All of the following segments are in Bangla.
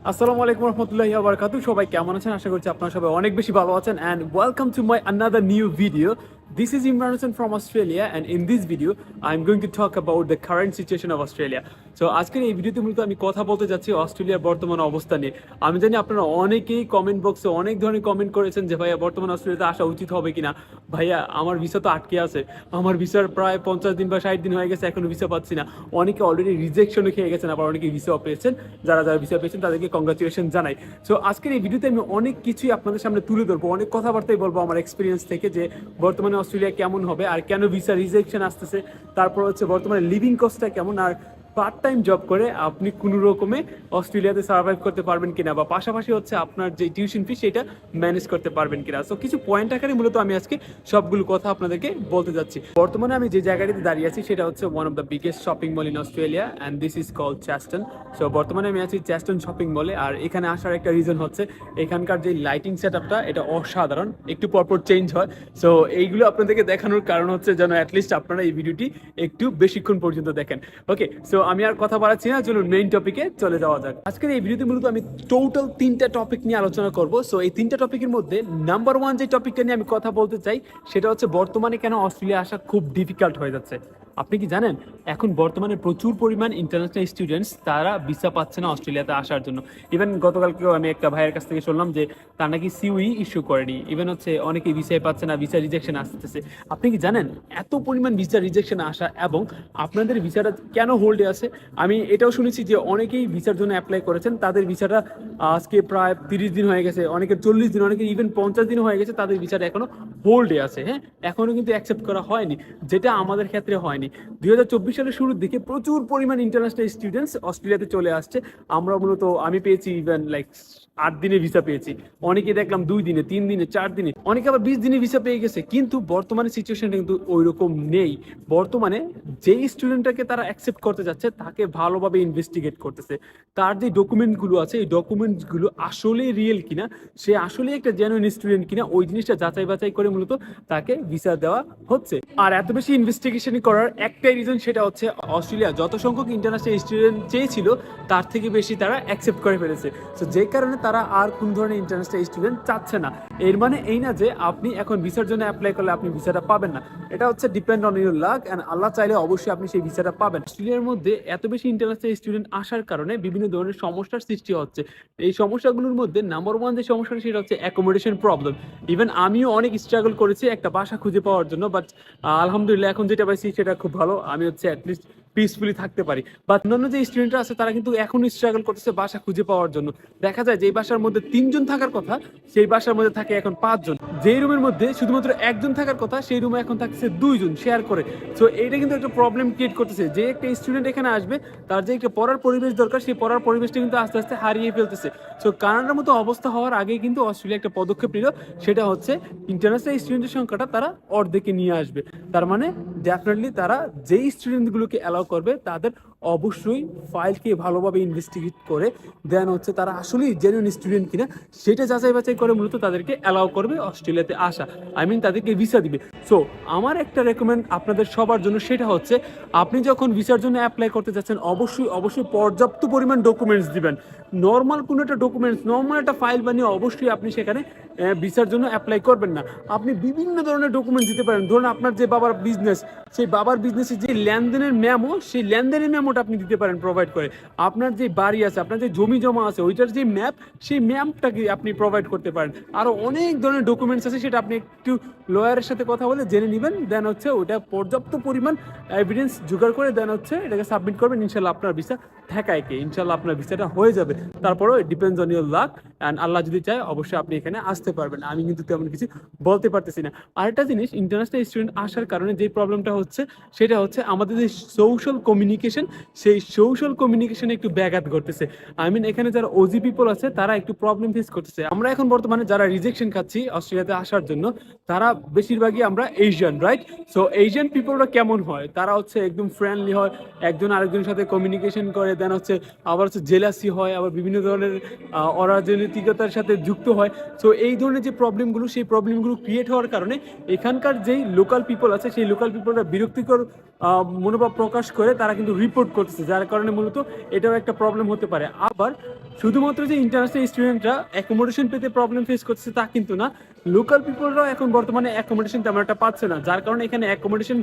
আসসালামু আলাইকুম রহমতুল্লাহি ওয়া বারাকাতুহু। সবাই কেমন আছেন? আশা করছি আপনারা সবাই অনেক বেশি ভালো আছেন and welcome to my another new video. This is Imran Hussain from Australia and in this video I'm going to talk about the current situation of Australia. So আজকের এই ভিডিওতে মূলত আমি কথা বলতে যাচ্ছি অস্ট্রেলিয়ার বর্তমান অবস্থা নিয়ে। আমি জানি আপনারা অনেকেই কমেন্ট বক্সে অনেক ধরনের কমেন্ট করেছেন যে ভাইয়া বর্তমান অস্ট্রেলিয়াতে আসা উচিত হবে কিনা। ভাইয়া আমার ভিসা তো আটকে আছে, আমার ভিসার প্রায় 50 দিন বা 60 দিন হয়ে গেছে, এখনো ভিসা পাচ্ছি না। অনেকে অলরেডি রিজেকশনও খেয়ে গেছেন, আবার অনেকে ভিসাও পেয়েছেন। যারা যারা ভিসা পেয়েছেন তাদেরকে কংগ্রাচুলেশন জানাই। সো আজকের এই ভিডিওতে আমি অনেক কিছুই আপনাদের সামনে তুলে ধরবো, অনেক কথাবার্তাই বলবো আমার এক্সপিরিয়েন্স থেকে যে বর্তমানে অস্ট্রেলিয়া কেমন হবে আর কেন ভিসা রিজেকশন আসতেছে, তারপর হচ্ছে বর্তমানে লিভিং কস্টটা কেমন, আর পার্ট টাইম জব করে আপনি কোনো রকমে অস্ট্রেলিয়াতে সার্ভাইভ করতে পারবেন কিনা, বা পাশাপাশি হচ্ছে আপনার যে টিউশন ফি সেটা ম্যানেজ করতে পারবেন কিনা। সো কিছু পয়েন্ট আকারে মূলত আমি আজকে সবগুলো কথা আপনাদেরকে বলতে যাচ্ছি। বর্তমানে আমি যে জায়গাটিতে দাঁড়িয়ে আছি সেটা হচ্ছে one of the biggest shopping mall in Australia and this is called Chadstone. So বর্তমানে আমি আছি চ্যাস্টন শপিং মলে, আর এখানে আসার একটা রিজন হচ্ছে এখানকার যে লাইটিং সেট আপটা এটা অসাধারণ, একটু পরপর চেঞ্জ হয়। সো এইগুলো আপনাদেরকে দেখানোর কারণ হচ্ছে যেন অ্যাটলিস্ট আপনারা এই ভিডিওটি একটু বেশিক্ষণ পর্যন্ত দেখেন। ওকে, সো আমি আর কথা বাড়াচ্ছি না, চলুন মেইন টপিকে চলে যাওয়া যাক। আজকের এই ভিডিওতে মূলত আমি টোটাল 3টা টপিক নিয়ে আলোচনা করব। সো এই 3টা টপিকের মধ্যে নাম্বার 1 যে টপিকটা নিয়ে আমি কথা বলতে চাই সেটা হচ্ছে বর্তমানে কেন অস্ট্রেলিয়া আসা খুব ডিফিকাল্ট হয়ে যাচ্ছে। আপনি কি জানেন এখন বর্তমানে প্রচুর পরিমাণ ইন্টারন্যাশনাল স্টুডেন্টস তারা ভিসা পাচ্ছে না অস্ট্রেলিয়াতে আসার জন্য। ইভেন গতকালকেও আমি একটা ভাইয়ের কাছ থেকে শুনলাম যে তার নাকি সিউই ইস্যু করেনি, ইভেন হচ্ছে অনেকেই ভিসাই পাচ্ছে না, ভিসা রিজেকশন আসতেছে। আপনি কি জানেন এত পরিমাণ ভিসা রিজেকশন আসা এবং আপনাদের ভিসাটা কেন হোল্ডে আছে? আমি এটাও শুনেছি যে অনেকেই ভিসার জন্য অ্যাপ্লাই করেছেন, তাদের ভিসাটা আজকে প্রায় 30 দিন হয়ে গেছে, অনেকের 40 দিন, অনেকের ইভেন 50 দিন হয়ে গেছে, তাদের ভিসাটা এখনো হোল্ডে আছে। হ্যাঁ, এখনো কিন্তু অ্যাকসেপ্ট করা হয়নি, যেটা আমাদের ক্ষেত্রে হয়নি। 2024 সালের শুরুর দিকে প্রচুর পরিমাণ ইন্টারন্যাশনাল স্টুডেন্টস অস্ট্রেলিয়াতে চলে আসছে। আমরা মূলত আমি পেয়েছি ইভেন লাইক 8 দিনে ভিসা পেয়েছি, অনেকে দেখলাম 2 দিনে, 3 দিনে, 4 দিনে, অনেকে আবার 20 দিনে ভিসা পেয়ে গেছে। কিন্তু বর্তমানে সিচুয়েশনটা কিন্তু ওই রকম নেই। বর্তমানে যেই স্টুডেন্টটাকে তারা অ্যাকসেপ্ট করতে যাচ্ছে তাকে ভালোভাবে ইনভেস্টিগেট করতেছে, তার যে ডকুমেন্টগুলো আছে এই ডকুমেন্টসগুলো আসলে রিয়েল কিনা, সে আসলে একটা জেনুইন স্টুডেন্ট কিনা, ওই জিনিসটা যাচাই বাছাই করে মূলত তাকে ভিসা দেওয়া হচ্ছে। আর এত বেশি ইনভেস্টিগেশন করার একটাই রিজন, সেটা হচ্ছে অস্ট্রেলিয়া যত সংখ্যক ইন্টারন্যাশনাল স্টুডেন্ট চেয়েছিল তার থেকে বেশি তারা অ্যাকসেপ্ট করে ফেলেছে। সো যে কারণে তারা আর কোন ধরনের ইন্টারন্যাশনাল স্টুডেন্ট চাচ্ছে না। এর মানে এই না যে আপনি এখন ভিসার জন্য অ্যাপ্লাই করলে আপনি ভিসাটা পাবেন না, এটা হচ্ছে depend on your luck and আল্লাহ চাইলে অবশ্যই আপনি সেই ভিসাটা পাবেন। অস্ট্রেলিয়ার মধ্যে এত বেশি ইন্টারন্যাশনাল স্টুডেন্ট আসার কারণে বিভিন্ন ধরনের সমস্যার সৃষ্টি হচ্ছে। এই সমস্যাগুলোর মধ্যে নাম্বার 1 যে সমস্যাটা সেটা হচ্ছে অ্যাকোমোডেশন প্রবলেম। ইভেন আমিও অনেক স্ট্রাগল করেছি একটা বাসা খুঁজে পাওয়ার জন্য, বাট আলহামদুলিল্লাহ এখন যেটা পাইছি সেটা খুব ভালো। আমি হচ্ছে অ্যাটলিস্ট পিসফুলি থাকতে পারি। বা অন্যান্য যে স্টুডেন্টরা আছে তারা কিন্তু এখনই স্ট্রাগল করতেছে বাসা খুঁজে পাওয়ার জন্য। দেখা যায় যে বাসার মধ্যে 3 জন থাকার কথা সেই বাসার মধ্যে থাকে এখন 5 জন, যেই রুমের মধ্যে শুধুমাত্র 1 জন থাকার কথা সেই রুমে এখন থাকছে 2 জন শেয়ার করে। সো এইটা কিন্তু একটা প্রবলেম ক্রিয়েট করতেছে। যে একটা স্টুডেন্ট এখানে আসবে তার যে একটা পড়ার পরিবেশ দরকার সেই পড়ার পরিবেশটা কিন্তু আস্তে আস্তে হারিয়ে ফেলতেছে। সো কানাডার মতো অবস্থা হওয়ার আগেই কিন্তু অস্ট্রেলিয়া একটা পদক্ষেপ নিল, সেটা হচ্ছে ইন্টারন্যাশনাল স্টুডেন্টের সংখ্যাটা তারা অর্ধেকে নিয়ে আসবে। তার মানে ডেফিনেটলি তারা যেই স্টুডেন্টগুলোকে অ্যালাউ করবে তাদের অবশ্যই ফাইলকে ভালোভাবে ইনভেস্টিগেট করে দেন হচ্ছে তারা আসলেই জেনুইন স্টুডেন্ট কিনা সেটা যাচাই বাছাই করে মূলত তাদেরকে অ্যালাউ করবে অস্ট্রেলিয়াতে আসা, আই মিন তাদেরকে ভিসা দিবে। সো আমার একটা রেকমেন্ড আপনাদের সবার জন্য, সেটা হচ্ছে আপনি যখন ভিসার জন্য অ্যাপ্লাই করতে যাচ্ছেন অবশ্যই অবশ্যই পর্যাপ্ত পরিমাণ ডকুমেন্টস দিবেন। নর্মাল কোনো একটা ডকুমেন্টস, নর্মাল একটা ফাইল বানিয়ে অবশ্যই আপনি সেখানে ভিসার জন্য অ্যাপ্লাই করবেন না। আপনি বিভিন্ন ধরনের ডকুমেন্টস দিতে পারেন। ধরুন আপনার যে বাবার বিজনেস, সেই বাবার বিজনেসের যে লেনদেনের মেমো, সেই লেনদেনের মেমোটা আপনি দিতে পারেন প্রোভাইড করে। আপনার যে বাড়ি আছে, আপনার যে জমি জমা আছে, ওইটার যে ম্যাপ, সেই ম্যাপটাকে আপনি প্রোভাইড করতে পারেন। আরও অনেক ধরনের ডকুমেন্টস আছে, সেটা আপনি একটু লয়ারের সাথে কথা বলে জেনে নেবেন। দেন হচ্ছে ওটা পর্যাপ্ত পরিমাণ এভিডেন্স জোগাড় করে দেন হচ্ছে এটাকে সাবমিট করবেন। ইনশাল্লাহ আপনার ভিসা ঠেকায় কে, ইনশাল্লাহ আপনার ভিসাটা হয়ে যাবে। তারপরেও depends on your luck and আল্লাহ যদি চায় অবশ্যই আপনি এখানে আসতে পারবেন। আমি কিন্তু তেমন কিছু বলতে পারতেছি না। আরেকটা জিনিস, ইন্টারন্যাশনাল স্টুডেন্ট আসার কারণে যে প্রবলেমটা হচ্ছে সেটা হচ্ছে আমাদের যে সোশ্যাল কমিউনিকেশন, সেই সোশ্যাল কমিউনিকেশনে একটু ব্যাঘাত ঘটতেছে। আই মিন এখানে যারা ওজি পিপল আছে তারা একটু প্রবলেম ফেস করতেছে। আমরা এখন বর্তমানে যারা রিজেকশন খাচ্ছি অস্ট্রেলিয়াতে আসার জন্য তারা বেশিরভাগই আমরা এশিয়ান, রাইট? সো এশিয়ান পিপলরা কেমন হয়, তারা হচ্ছে একদম ফ্রেন্ডলি হয়, একজন আরেকজনের সাথে কমিউনিকেশন করে, দেন হচ্ছে আবার হচ্ছে জেলাসি হয়, আবার বিভিন্ন ধরনের অরাজনৈতিকতার সাথে যুক্ত হয়। সো এই ধরনের যে প্রবলেমগুলো, সেই প্রবলেমগুলো ক্রিয়েট হওয়ার কারণে এখানকার যেই লোকাল পিপল আছে সেই লোকাল পিপলরা বিরক্তিকর মনোভাব প্রকাশ করে তারা কিন্তু রিপোর্ট করতেছে, যার কারণে মূলত এটাও একটা প্রবলেম হতে পারে। আবার শুধুমাত্র যে ইন্টারন্যাশনাল স্টুডেন্টরা অ্যাকোমোডেশন পেতে প্রবলেম ফেস করছে তা কিন্তু না, লোকাল পিপলরাও এখন বর্তমানে অ্যাকোমোডেশন তেমন একটা পাচ্ছে না, যার কারণে এখানে অ্যাকোমোডেশন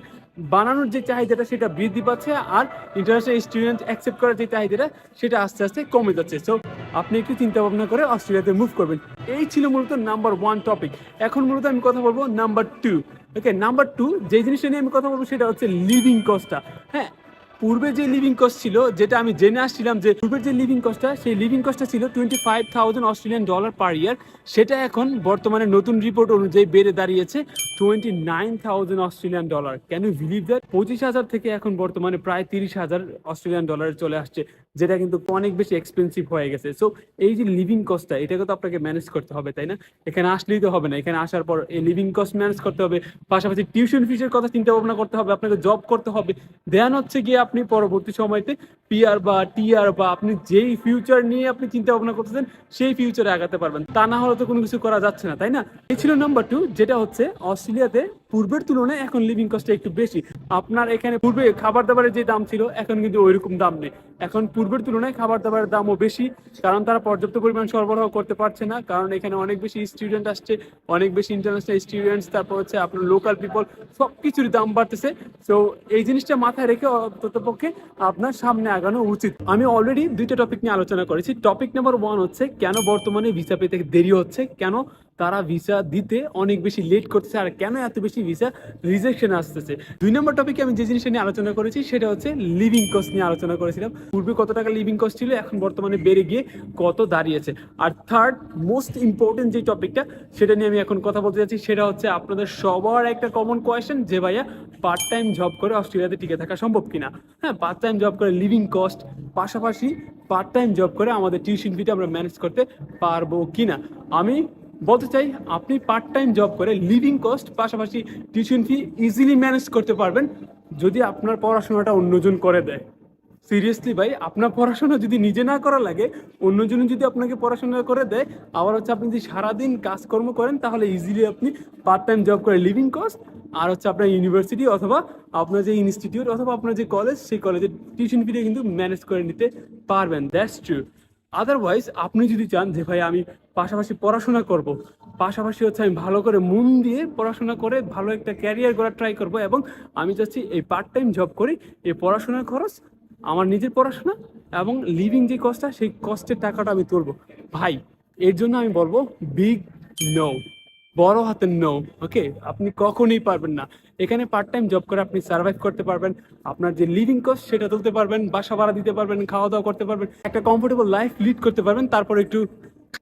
বানানোর যে চাহিদাটা সেটা বৃদ্ধি পাচ্ছে, আর ইন্টারন্যাশনাল স্টুডেন্ট অ্যাকসেপ্ট করার যে চাহিদাটা সেটা আস্তে আস্তে কমে যাচ্ছে। সো আপনি একটু চিন্তা ভাবনা করে অস্ট্রেলিয়াতে মুভ করবেন। এই ছিল মূলত নাম্বার 1 টপিক। এখন মূলত আমি কথা বলবো নাম্বার 2। ওকে, নাম্বার 2 যে জিনিসটা নিয়ে আমি কথা বলবো সেটা হচ্ছে লিভিং কস্টটা। হ্যাঁ, পূর্বে যে লিভিং কস্ট ছিল, যেটা আমি জেনে আসছিলাম যে পূর্বের যে লিভিং কস্টটা, সেই লিভিং কস্টটা ছিল $25,000 অস্ট্রেলিয়ান ডলার পার ইয়ার। সেটা এখন বর্তমানে নতুন রিপোর্ট অনুযায়ী বেড়ে দাঁড়িয়েছে $29,000 Australian dollar. Can you believe that? 25,000 থেকে এখন বর্তমানে প্রায় 30,000 অস্ট্রেলিয়ান ডলারে চলে আসছে, যেটা কিন্তু অনেক বেশি এক্সপেন্সিভ হয়ে গেছে। সো এই যে লিভিং কস্টটা, এটাকে তো আপনাকে ম্যানেজ করতে হবে, তাই না? এখানে আসলেই তো হবে না, এখানে আসার পর এই লিভিং কস্ট ম্যানেজ করতে হবে, পাশাপাশি টিউশন ফিসের কথা চিন্তা ভাবনা করতে হবে, আপনাকে জব করতে হবে, দেন হচ্ছে গিয়ে আপনি পরবর্তী সময়তে পিআর বা টিআর বা আপনি যেই ফিউচার নিয়ে আপনি চিন্তা ভাবনা করতেছেন সেই ফিউচারে আগাতে পারবেন। তা না হলে তো কোনো কিছু করা যাচ্ছে না, তাই না? এই ছিল নাম্বার 2, যেটা হচ্ছে অস্ট্রেলিয়াতে পূর্বের তুলনায় এখন লিভিং কস্টটা একটু বেশি। আপনার এখানে পূর্বে খাবার দাবারের যে দাম ছিল এখন কিন্তু ওইরকম দাম নেই। এখন পূর্বের তুলনায় খাবার দাবারের দামও বেশি, কারণ তারা পর্যাপ্ত পরিমাণ সরবরাহ করতে পারছে না, কারণ এখানে অনেক বেশি স্টুডেন্ট আসছে, অনেক বেশি ইন্টারন্যাশনাল স্টুডেন্টস, তারপর হচ্ছে আপনার লোকাল পিপল, সব কিছুর দাম বাড়তেছে। সো এই জিনিসটা মাথায় রেখে অন্ততপক্ষে আপনার সামনে আগানো উচিত। আমি অলরেডি 2টা টপিক নিয়ে আলোচনা করেছি। টপিক নাম্বার 1 হচ্ছে কেন বর্তমানে ভিসা পেতে দেরি হচ্ছে, কেন তারা ভিসা দিতে অনেক বেশি লেট করতেছে, আর কেন এত বেশি ভিসা রিজেকশন আসতেছে। 2 নম্বর টপিকে আমি যে জিনিসটা নিয়ে আলোচনা করেছি সেটা হচ্ছে লিভিং কস্ট নিয়ে আলোচনা করেছিলাম। পূর্বে কত টাকা লিভিং কস্ট ছিল, এখন বর্তমানে বেড়ে গিয়ে কত দাঁড়িয়েছে। আর থার্ড মোস্ট ইম্পর্টেন্ট যে টপিকটা, সেটা নিয়ে আমি এখন কথা বলতে যাচ্ছি, সেটা হচ্ছে আপনাদের সবার একটা কমন কোয়েশ্চেন যে ভাইয়া পার্ট টাইম জব করে অস্ট্রেলিয়াতে টিকে থাকা সম্ভব কিনা। হ্যাঁ, পার্ট টাইম জব করে লিভিং কস্ট পাশাপাশি পার্ট টাইম জব করে আমাদের টিউশন ফিটা আমরা ম্যানেজ করতে পারবো কিনা। আমি বলতে চাই আপনি পার্ট টাইম জব করে লিভিং কস্ট পাশাপাশি টিউশন ফি ইজিলি ম্যানেজ করতে পারবেন যদি আপনার পড়াশোনাটা অন্যজন করে দেয়। সিরিয়াসলি ভাই, আপনার পড়াশোনা যদি নিজে না করা লাগে, অন্যজন যদি আপনাকে পড়াশোনা করে দেয়, আবার হচ্ছে আপনি যদি সারাদিন কাজকর্ম করেন, তাহলে ইজিলি আপনি পার্ট টাইম জব করে লিভিং কস্ট আর হচ্ছে আপনার ইউনিভার্সিটি অথবা আপনার যে ইনস্টিটিউট অথবা আপনার যে কলেজ, সেই কলেজের টিউশন ফিটা কিন্তু ম্যানেজ করে নিতে পারবেন। That's true. আদারওয়াইজ আপনি যদি চান যে ভাই আমি পাশাপাশি পড়াশোনা করব, পাশাপাশি হচ্ছে আমি ভালো করে মন দিয়ে পড়াশোনা করে ভালো একটা ক্যারিয়ার করার ট্রাই করব, এবং আমি চাচ্ছি এই পার্ট টাইম জব করে এই পড়াশোনার খরচ, আমার নিজের পড়াশোনা এবং লিভিং যে কস্টটা, সেই কস্টের টাকাটা আমি তুলবো, ভাই এর জন্য আমি বলবো বিগ নো, বড় হাতের নো। ওকে, আপনি কখনোই পারবেন না। এখানে পার্ট টাইম জব করে আপনি সার্ভাইভ করতে পারবেন, আপনার যে লিভিং কস্ট সেটা তুলতে পারবেন, বাসা ভাড়া দিতে পারবেন, খাওয়া দাওয়া করতে পারবেন, একটা কমফোর্টেবল লাইফ লিড করতে পারবেন। তারপর একটু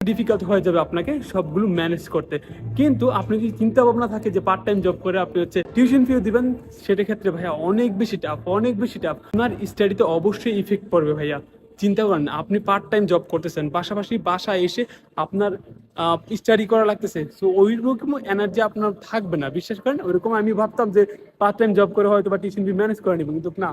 ডিফিকাল্ট হয়ে যাবে আপনাকে সবগুলো ম্যানেজ করতে, কিন্তু আপনি যদি চিন্তা ভাবনা থাকে যে পার্ট টাইম জব করে আপনি হচ্ছে টিউশন ফিও দিবেন, সেটা ক্ষেত্রে ভাইয়া অনেক বেশি টাফ, অনেক বেশি টাফ। আপনার স্টাডিতে অবশ্যই ইফেক্ট পড়বে ভাইয়া। চিন্তা করেন, আপনি পার্ট টাইম জব করতেছেন, পাশাপাশি বাসায় এসে আপনার স্টাডি করা লাগতেছে, সো ওই রকম এনার্জি আপনার থাকবে না। বিশ্বাস করেন, ওইরকম আমি ভাবতাম যে পার্ট টাইম জব করে হয়তো বা টিউশন ফি ম্যানেজ করে নিব, কিন্তু না,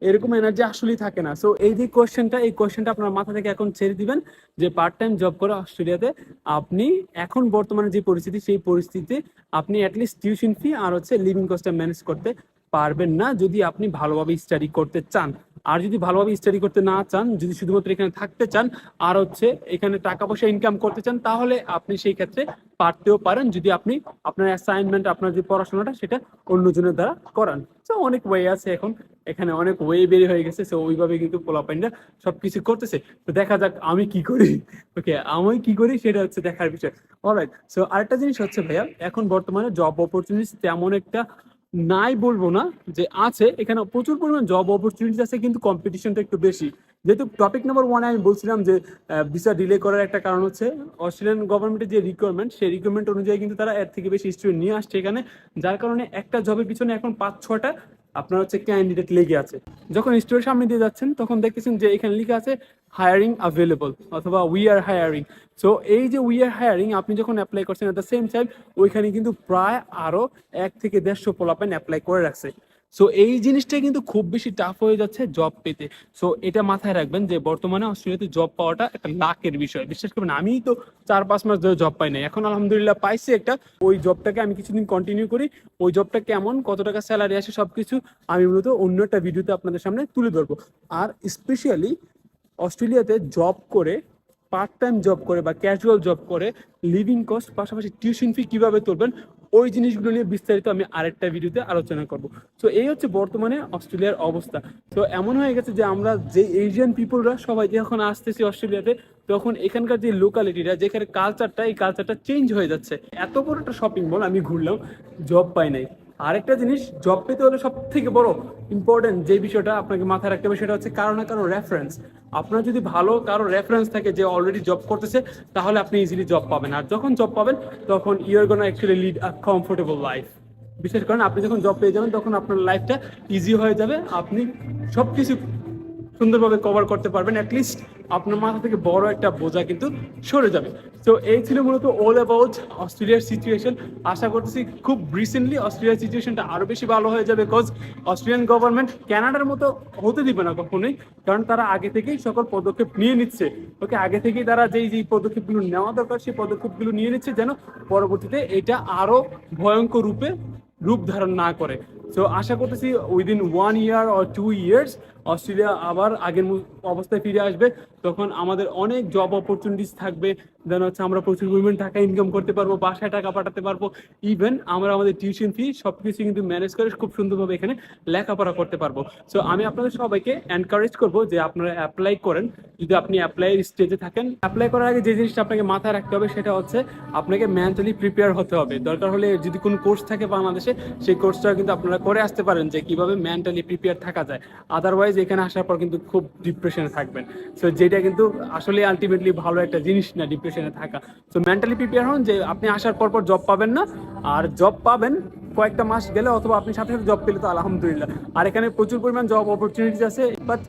এরকম এনার্জি আসলেই থাকে না। সো এই যে কোয়েশ্চেনটা আপনার মাথা থেকে এখন ছেড়ে দিবেন যে পার্ট টাইম জব করে অস্ট্রেলিয়াতে আপনি এখন বর্তমানে যে পরিস্থিতি, সেই পরিস্থিতিতে আপনি অ্যাটলিস্ট টিউশন ফি আর হচ্ছে লিভিং কস্টটা ম্যানেজ করতে পারবেন না যদি আপনি ভালোভাবে স্টাডি করতে চান। আর যদি ভালোভাবে স্টাডি করতে না চান, যদি শুধুমাত্র এখানে থাকতে চান আর হচ্ছে এখানে টাকা পয়সা ইনকাম করতে চান, তাহলে আপনি সেই ক্ষেত্রে পারতেও পারেন যদি আপনি আপনার অ্যাসাইনমেন্ট, আপনার যে পড়াশোনাটা সেটা অন্যজনের দ্বারা করান। তো অনেক ওয়ে আছে এখন, এখানে অনেক ওয়ে বের হয়ে গেছে। সো ওইভাবে কিন্তু পোলাপাইনরা সবকিছু করতেছে। তো দেখা যাক আমি কি করি। ওকে, আমি কি করি সেটা হচ্ছে দেখার বিষয়। অলরাইট, সো আরেকটা জিনিস হচ্ছে ভাইয়া, এখন বর্তমানে জব অপরচুনিটিস তেমন একটা নাই বলবো না, যে আছে, এখানে প্রচুর পরিমাণ জব অপরচুনিটিস আছে, কিন্তু কম্পিটিশনটা একটু বেশি। যেহেতু টপিক নাম্বার 1 আমি বলছিলাম যে ভিসা ডিলে করার একটা কারণ হচ্ছে অস্ট্রেলিয়ান গভর্নমেন্টের যে রিকোয়ারমেন্ট, সেই রিকোয়ারমেন্ট অনুযায়ী কিন্তু তারা এর থেকে বেশি স্টুডেন্ট নিয়ে আসছে এখানে, যার কারণে একটা জবের পিছনে এখন 5-6টা আপনার হচ্ছে ক্যান্ডিডেট লেগে আছে। যখন স্টোরের সামনে দিয়ে যাচ্ছেন তখন দেখতেছেন যে এখানে লেখা আছে হায়ারিং অ্যাভেলেবল অথবা উই আর হায়ারিং। সো এই যে উই আর হায়ারিং আপনি যখন অ্যাপ্লাই করছেন, এট দ্য সেম টাইম ওইখানে কিন্তু প্রায় আরো 1 থেকে 150 পোলাপাইন অ্যাপ্লাই করে রাখছে। সো এই জিনিসটা কিন্তু খুব বেশি টাফ হয়ে যাচ্ছে জব পেতে। সো এটা মাথায় রাখবেন যে বর্তমানে অস্ট্রেলিয়াতে জব পাওয়াটা একটা লাকের বিষয়। বিশ্বাস করবেন, আমি তো 4-5 মাস ধরে জব পাই নাই, এখন আলহামদুলিল্লাহ পাইছি একটা। ওই জবটাকে আমি কিছুদিন কন্টিনিউ করি, ওই জবটা কেমন, কত টাকা স্যালারি আসে, সবকিছু আমি মূলত অন্য একটা ভিডিওতে আপনাদের সামনে তুলে ধরবো। আর স্পেশালি অস্ট্রেলিয়াতে জব করে, পার্ট টাইম জব করে বা ক্যাজুয়াল জব করে লিভিং কস্ট পাশাপাশি টিউশন ফি কীভাবে তুলবেন, ওই জিনিসগুলো নিয়ে বিস্তারিত আমি আরেকটা ভিডিওতে আলোচনা করব। সো এই হচ্ছে বর্তমানে অস্ট্রেলিয়ার অবস্থা। তো এমন হয়ে গেছে যে আমরা যে এশিয়ান পিপলরা সবাই যখন আসতেছি অস্ট্রেলিয়াতে, তখন এখানকার যে লোকালিটিটা, যেখানে কালচারটা, এই কালচারটা চেঞ্জ হয়ে যাচ্ছে। এত বড় একটা শপিং মল আমি ঘুরলাম, জব পাই নাই। আরেকটা জিনিস, জব পেতে হলে সব থেকে বড় ইম্পর্টেন্ট যে বিষয়টা আপনাকে মাথায় রাখতে হবে সেটা হচ্ছে কারো না কারো রেফারেন্স। আপনার যদি ভালো কারো রেফারেন্স থাকে যে অলরেডি জব করতেছে, তাহলে আপনি ইজিলি জব পাবেন। আর যখন জব পাবেন তখন you are gonna actually lead a comfortable life. বিশেষ করে আপনি যখন জব পেয়ে যাবেন তখন আপনার লাইফটা ইজি হয়ে যাবে, আপনি সব কিছু সুন্দরভাবে কভার করতে পারবেন। অ্যাটলিস্ট আপনার মাথা থেকে বড় একটা বোঝা কিন্তু সরে যাবে। তো এই ছিল মূলত অল অ্যাবাউট অস্ট্রেলিয়ার সিচুয়েশন। আশা করতেছি খুব রিসেন্টলি অস্ট্রেলিয়ার সিচুয়েশনটা আরও বেশি ভালো হয়ে যাবে, বিকজ অস্ট্রেলিয়ান গভর্নমেন্ট ক্যানাডার মতো হতে দিবে না কখনোই, কারণ তারা আগে থেকেই সকল পদক্ষেপ নিয়ে নিচ্ছে। ওকে, আগে থেকেই তারা যেই পদক্ষেপগুলো নেওয়া দরকার সেই পদক্ষেপগুলো নিয়ে নিচ্ছে, যেন পরবর্তীতে এটা আরও ভয়ঙ্কর রূপ ধারণ না করে। সো আশা করতেছি within 1 year or 2 years Australia আবার আগের অবস্থায় ফিরে আসবে। তখন আমাদের অনেক জব অপরচুনিটিস থাকবে, দেন হচ্ছে আমরা প্রচুর পরিমাণ টাকা ইনকাম করতে পারবো, বাসায় টাকা পাঠাতে পারবো, ইভেন আমরা আমাদের টিউশন ফি সব কিছু কিন্তু ম্যানেজ করে খুব সুন্দরভাবে এখানে লেখাপড়া করতে পারবো। সো আমি আপনাদের সবাইকে এনকারেজ করবো যে আপনারা অ্যাপ্লাই করেন। যদি আপনি অ্যাপ্লাইয়ের স্টেজে থাকেন, অ্যাপ্লাই করার আগে যে জিনিসটা আপনাকে মাথায় রাখতে হবে সেটা হচ্ছে আপনাকে মেন্টালি প্রিপেয়ার হতে হবে। দরকার হলে যদি কোনো কোর্স থাকে বাংলাদেশে, সেই কোর্সটা কিন্তু আপনারা করে আসতে পারেন যে কিভাবে মেন্টালি প্রিপেয়ার থাকা যায়। আদারওয়াইজ এখানে আসার পর কিন্তু খুব ডিপ্রেশনে থাকবেন। সো যেটা কিন্তু আসলে আলটিমেটলি ভালো একটা জিনিস না, ডিপ্রেশনে থাকা। সো মেন্টালি প্রিপেয়ার হন যে আপনি আসার পর জব পাবেন না, আর জব পাবেন কয়েকটা মাস গেলে, অথবা আপনি সাথে সাথে জব পেলে তো আলহামদুলিল্লাহ। আর এখানে প্রচুর পরিমাণ জব অপরচুনিটিস আছে, but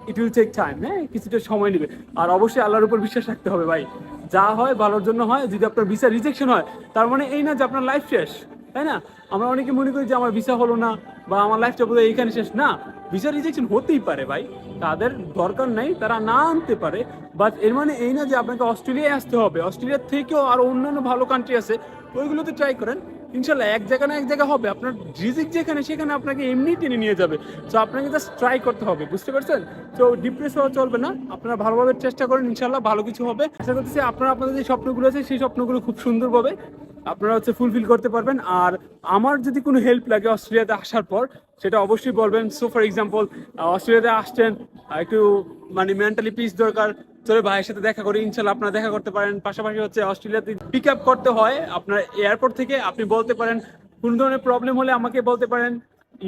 it will take time. হ্যাঁ, কিছুটা সময় নেবে। আর অবশ্যই আল্লাহর উপর বিশ্বাস রাখতে হবে ভাই, যা হয় ভালোর জন্য হয়। যদি আপনার ভিসা রিজেকশন হয়, তার মানে এই না যে আপনার লাইফ শেষ, তাই না? আমরা অনেকে মনে করি যে আমার ভিসা হলো না বা আমার লাইফটা বোধহয় এইখানে শেষ। না, ভিসা রিজেকশন হতেই পারে ভাই, তাদের দরকার নাই, তারা না আনতে পারে। বাট এর মানে এই না যে আপনাকে অস্ট্রেলিয়ায় আসতে হবে। অস্ট্রেলিয়ার থেকেও আর অন্যান্য ভালো কান্ট্রি আছে, ওইগুলোতে ট্রাই করেন। ইনশাল্লাহ এক জায়গা না এক জায়গা হবে। আপনার রিজিক যেখানে, সেখানে আপনাকে এমনি টেনে নিয়ে যাবে। সো আপনাকে জাস্ট ট্রাই করতে হবে, বুঝতে পারছেন? তো ডিপ্রেস হওয়া চলবে না, আপনারা ভালোভাবে চেষ্টা করেন, ইনশাল্লাহ ভালো কিছু হবে। আশা করতেছি আপনারা আপনাদের যে স্বপ্নগুলো আছে সেই স্বপ্নগুলো খুব সুন্দরভাবে আপনারা হচ্ছে ফুলফিল করতে পারবেন। আর আমার যদি কোনো হেল্প লাগে অস্ট্রেলিয়াতে আসার পর, সেটা অবশ্যই বলবেন। সো ফর এক্সাম্পল, অস্ট্রেলিয়াতে আসছেন, একটু মানে মেন্টালি পিস দরকার, চলে ভাইয়ের সাথে দেখা করি, ইনশাল্লাহ আপনারা দেখা করতে পারেন। পাশাপাশি হচ্ছে অস্ট্রেলিয়াতে পিক আপ করতে হয় আপনার এয়ারপোর্ট থেকে, আপনি বলতে পারেন কোনো ধরনের প্রবলেম হলে আমাকে বলতে পারেন।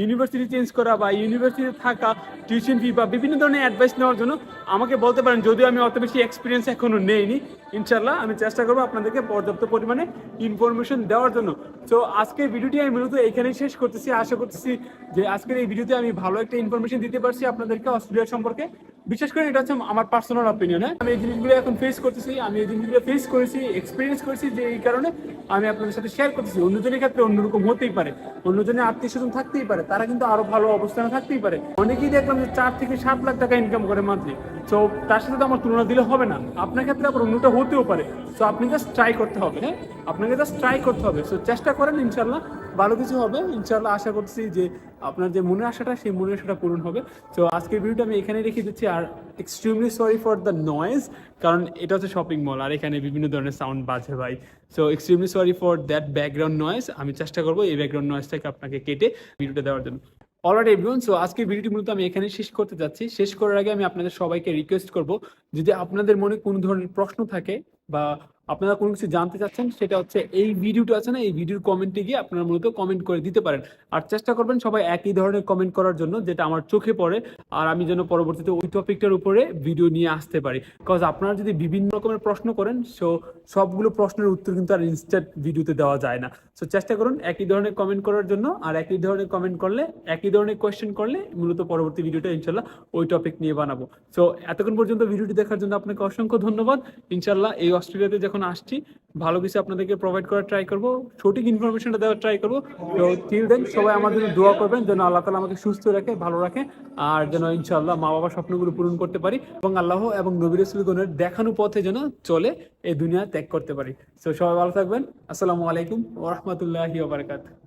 ইউনিভার্সিটি চেঞ্জ করা বা ইউনিভার্সিটিতে থাকা, টিউশন ফি বা বিভিন্ন ধরনের অ্যাডভাইস নেওয়ার জন্য আমাকে বলতে পারেন। যদিও আমি অত বেশি এক্সপিরিয়েন্স এখনো নেইনি, ইনশাল্লাহ আমি চেষ্টা করবো আপনাদেরকে পর্যাপ্ত পরিমাণে ইনফরমেশন দেওয়ার জন্য। তো আজকের ভিডিওটি আমি মূলত এখানেই শেষ করতেছি। আশা করতেছি যে আজকের এই ভিডিওতে আমি ভালো একটা ইনফরমেশন দিতে পারছি আপনাদেরকে অস্ট্রেলিয়া সম্পর্কে। বিশেষ করে এটা হচ্ছে আমার পার্সোনাল অপিনিয়ন। হ্যাঁ, আমি এই জিনিসগুলো এখন ফেস করতেছি, আমি এই জিনিসগুলো ফেস করেছি, এক্সপিরিয়েন্স করেছি, যে এই কারণে আমি আপনাদের সাথে শেয়ার করতেছি। অন্যজনের ক্ষেত্রে অন্যরকম হতেই পারে, অন্যজনের আত্মীয় স্বজন থাকতেই পারে, তারা কিন্তু আরো ভালো অবস্থানে থাকতেই পারে। অনেকেই দেখলাম যে 4 থেকে 7 লাখ টাকা ইনকাম করে মান্থলি। তো তার সাথে তো আমার তুলনা দিলে হবে না, আপনার ক্ষেত্রে আবার অন্যটা হতেও পারে। সো আপনি জাস্ট ট্রাই করতে হবে। হ্যাঁ, আপনাকে জাস্ট ট্রাই করতে হবে। সো চেষ্টা করেন, ইনশাল্লাহ ভালো কিছু হবে। ইনশাল্লাহ আশা করছি যে আপনার যে মনের আশাটা, সেই মনের আশাটা পূরণ হবে। তো আজকের ভিডিওটা আমি এখানে রেখে দিচ্ছি। Are extremely sorry for the noise, কারণ এটা হচ্ছে শপিং মল আর এখানে বিভিন্ন ধরনের সাউন্ড বাজে ভাই। So extremely sorry for that background noise. আমি চেষ্টা করবো এই ব্যাকগ্রাউন্ড নয়েজটাকে আপনাকে কেটে ভিডিওটা দেওয়ার জন্য। অলরাইট এভরিওয়ান, সো আজকের ভিডিওটি মূলত আমি এখানে শেষ করতে যাচ্ছি। শেষ করার আগে আমি আপনাদের সবাইকে রিকোয়েস্ট করব, যদি আপনাদের মনে কোনো ধরনের প্রশ্ন থাকে বা আপনারা কোনো কিছু জানতে চাচ্ছেন, সেটা হচ্ছে এই ভিডিওটা আছে না, এই ভিডিওর কমেন্টে গিয়ে আপনারা মূলত কমেন্ট করে দিতে পারেন। আর চেষ্টা করবেন সবাই একই ধরনের কমেন্ট করার জন্য, যেটা আমার চোখে পড়ে, আর আমি যেন পরবর্তীতে ওই টপিকটার উপরে ভিডিও নিয়ে আসতে পারি। বিকজ আপনারা যদি বিভিন্ন রকমের প্রশ্ন করেন, সো সবগুলো প্রশ্নের উত্তর কিন্তু আর ইনস্ট্যান্ট ভিডিওতে দেওয়া যায় না। সো চেষ্টা করুন একই ধরনের কমেন্ট করার জন্য, আর একই ধরনের কমেন্ট করলে, একই ধরনের কোয়েশ্চেন করলে মূলত পরবর্তী ভিডিওটা ইনশাল্লাহ ওই টপিক নিয়ে বানাবো। সো এতক্ষণ পর্যন্ত ভিডিওটি দেখার জন্য আপনাকে অসংখ্য ধন্যবাদ। ইনশাল্লাহ এই অস্ট্রেলিয়াতে যখন যখন আসছি ভালো কিছু আপনাদেরকে প্রোভাইড করার ট্রাই করবো, সঠিক ইনফরমেশনটা দেওয়ার ট্রাই করবো। তো টিল দেন সবাই আমার জন্য দোয়া করবেন যেন আল্লাহ তাআলা আমাকে সুস্থ রাখে, ভালো রাখে, আর যেন ইনশাআল্লাহ মা বাবার স্বপ্নগুলো পূরণ করতে পারি এবং আল্লাহ এবং নবী রাসূলগণের দেখানো পথে যেন চলে এই দুনিয়া ত্যাগ করতে পারি। তো সবাই ভালো থাকবেন। আসসালামু আলাইকুম ওয়া রাহমাতুল্লাহি ওয়া বারাকাতুহু।